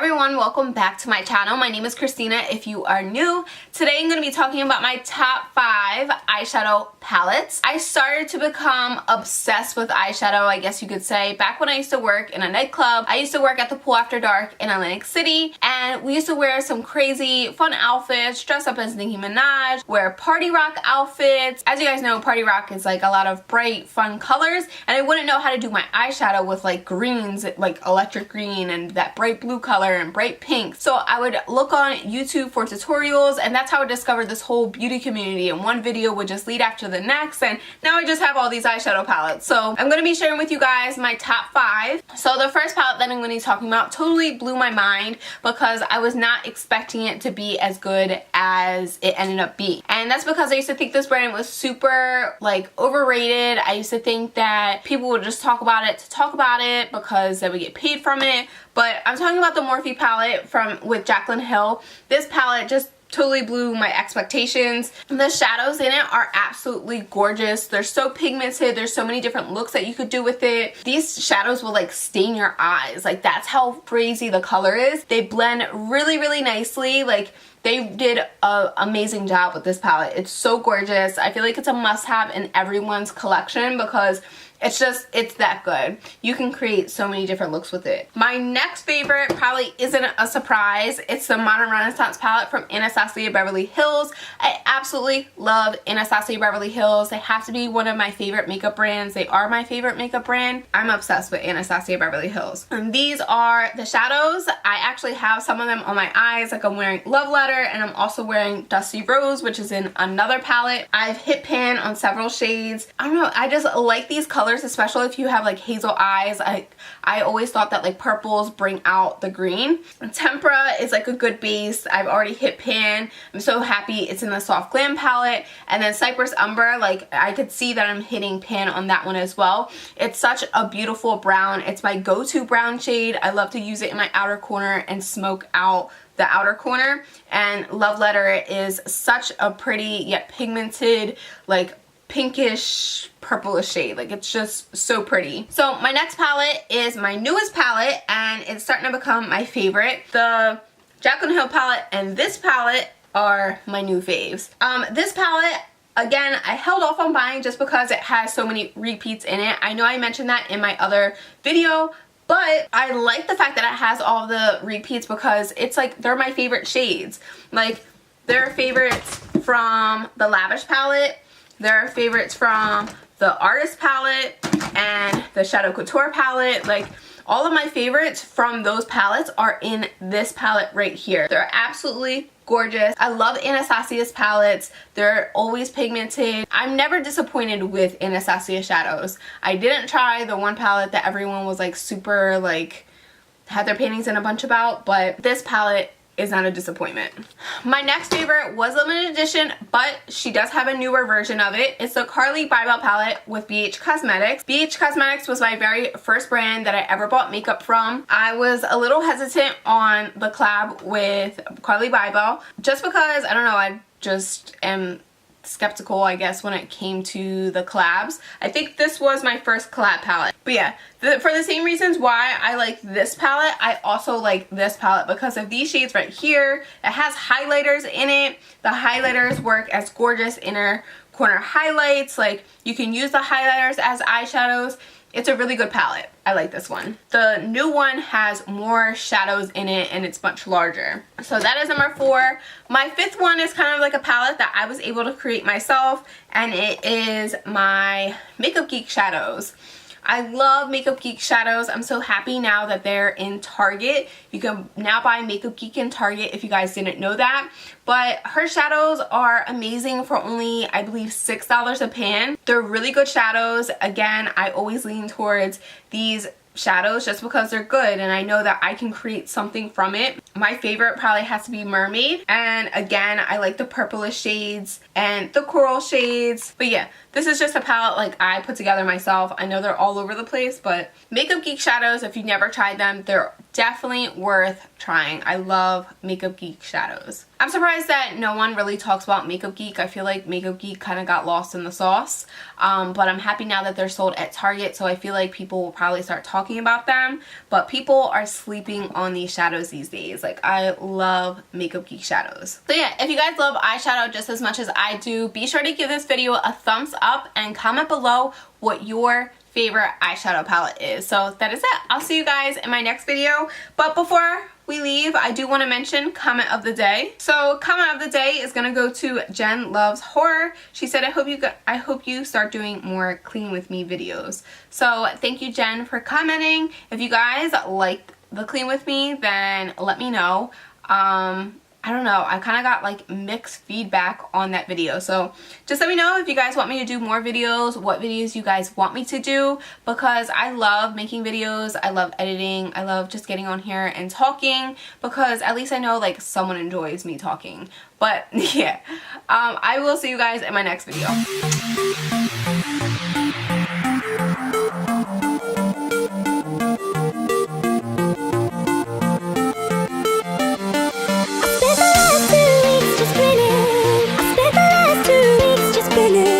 everyone, welcome back to my channel. My name is Christina if you are new. Today I'm going to be talking about my top 5 eyeshadow palettes. I started to become obsessed with eyeshadow, I guess you could say, back when I used to work in a nightclub. I used to work at the Pool After Dark in Atlantic City, and we used to wear some crazy fun outfits, dress up as Nicki Minaj, wear party rock outfits. As you guys know, party rock is like a lot of bright, fun colors, and I wouldn't know how to do my eyeshadow with like greens, like electric green and that bright blue color and bright pink. So I would look on YouTube for tutorials, and that's how I discovered this whole beauty community, and one video would just lead after the next, and now I just have all these eyeshadow palettes. So I'm going to be sharing with you guys my top 5. So the first palette that I'm going to be talking about totally blew my mind because I was not expecting it to be as good as it ended up being. And that's because I used to think this brand was super like overrated. I used to think that people would just talk about it to talk about it because they would get paid from it. But I'm talking about the Morphe palette with Jaclyn Hill. This palette just totally blew my expectations. The shadows in it are absolutely gorgeous. They're so pigmented. There's so many different looks that you could do with it. These shadows will like stain your eyes. Like, that's how crazy the color is. They blend really, really nicely. Like, they did an amazing job with this palette. It's so gorgeous. I feel like it's a must-have in everyone's collection because it's that good. You can create so many different looks with it. My next favorite probably isn't a surprise. It's the Modern Renaissance palette from Anastasia Beverly Hills. I absolutely love Anastasia Beverly Hills. They have to be one of my favorite makeup brands. They are my favorite makeup brand. I'm obsessed with Anastasia Beverly Hills. And these are the shadows. I actually have some of them on my eyes. Like, I'm wearing Love Letter, and I'm also wearing Dusty Rose, which is in another palette. I've hit pan on several shades. I don't know, I just like these colors, especially if you have like hazel eyes. I always thought that like purples bring out the green. Tempera is like a good base. I've already hit pan. I'm so happy it's in the Soft Glam palette. And then Cypress Umber, like, I could see that I'm hitting pan on that one as well. It's such a beautiful brown. It's my go-to brown shade. I love to use it in my outer corner and smoke out the outer corner. And Love Letter is such a pretty yet pigmented, like pinkish purplish shade. Like, it's just so pretty. So my next palette is my newest palette, and it's starting to become my favorite. The Jaclyn Hill palette and this palette are my new faves. This palette, again, I held off on buying just because it has so many repeats in it. I know I mentioned that in my other video, but I like the fact that it has all the repeats because it's like they're my favorite shades. Like, they're favorites from the Lavish palette, they're favorites from the Artist palette and the Shadow Couture palette. Like, all of my favorites from those palettes are in this palette right here. They're absolutely gorgeous. I love Anastasia's palettes. They're always pigmented. I'm never disappointed with Anastasia shadows. I didn't try the one palette that everyone was like super like had their paintings in a bunch about, but this palette is not a disappointment. My next favorite was limited edition, but she does have a newer version of it. It's the Carli Bybel palette with BH Cosmetics. BH Cosmetics was my very first brand that I ever bought makeup from. I was a little hesitant on the collab with Carli Bybel just because, I don't know, I just am skeptical, I guess, when it came to the collabs. I think this was my first collab palette. But yeah, for the same reasons why I like this palette, I also like this palette because of these shades right here. It has highlighters in it. The highlighters work as gorgeous inner corner highlights. Like, you can use the highlighters as eyeshadows. It's a really good palette. I like this one. The new one has more shadows in it and it's much larger. So that is number 4. My 5th one is kind of like a palette that I was able to create myself, and it is my Makeup Geek shadows. I love Makeup Geek shadows. I'm so happy now that they're in Target. You can now buy Makeup Geek in Target if you guys didn't know that. But her shadows are amazing for only, I believe, $6 a pan. They're really good shadows. Again, I always lean towards these shadows just because they're good and I know that I can create something from it. My favorite probably has to be Mermaid, and again, I like the purplish shades and the coral shades. But yeah, this is just a palette like I put together myself. I know they're all over the place, but Makeup Geek shadows, if you've never tried them, they're definitely worth trying. I love Makeup Geek shadows. I'm surprised that no one really talks about Makeup Geek. I feel like Makeup Geek kind of got lost in the sauce, but I'm happy now that they're sold at Target, so I feel like people will probably start talking about them. But people are sleeping on these shadows these days. Like, I love Makeup Geek shadows. So yeah, if you guys love eyeshadow just as much as I do, be sure to give this video a thumbs up and comment below what your favorite eyeshadow palette is. So that is it. I'll see you guys in my next video. But before we leave, I do want to mention comment of the day. So comment of the day is gonna go to Jen Loves Horror. She said, I hope you start doing more clean with me videos. So thank you, Jen, for commenting. If you guys like the clean with me, then let me know. I don't know, I kind of got like mixed feedback on that video, so just let me know if you guys want me to do more videos, what videos you guys want me to do, because I love making videos, I love editing, I love just getting on here and talking, because at least I know like someone enjoys me talking. But yeah, I will see you guys in my next video. Just grinning.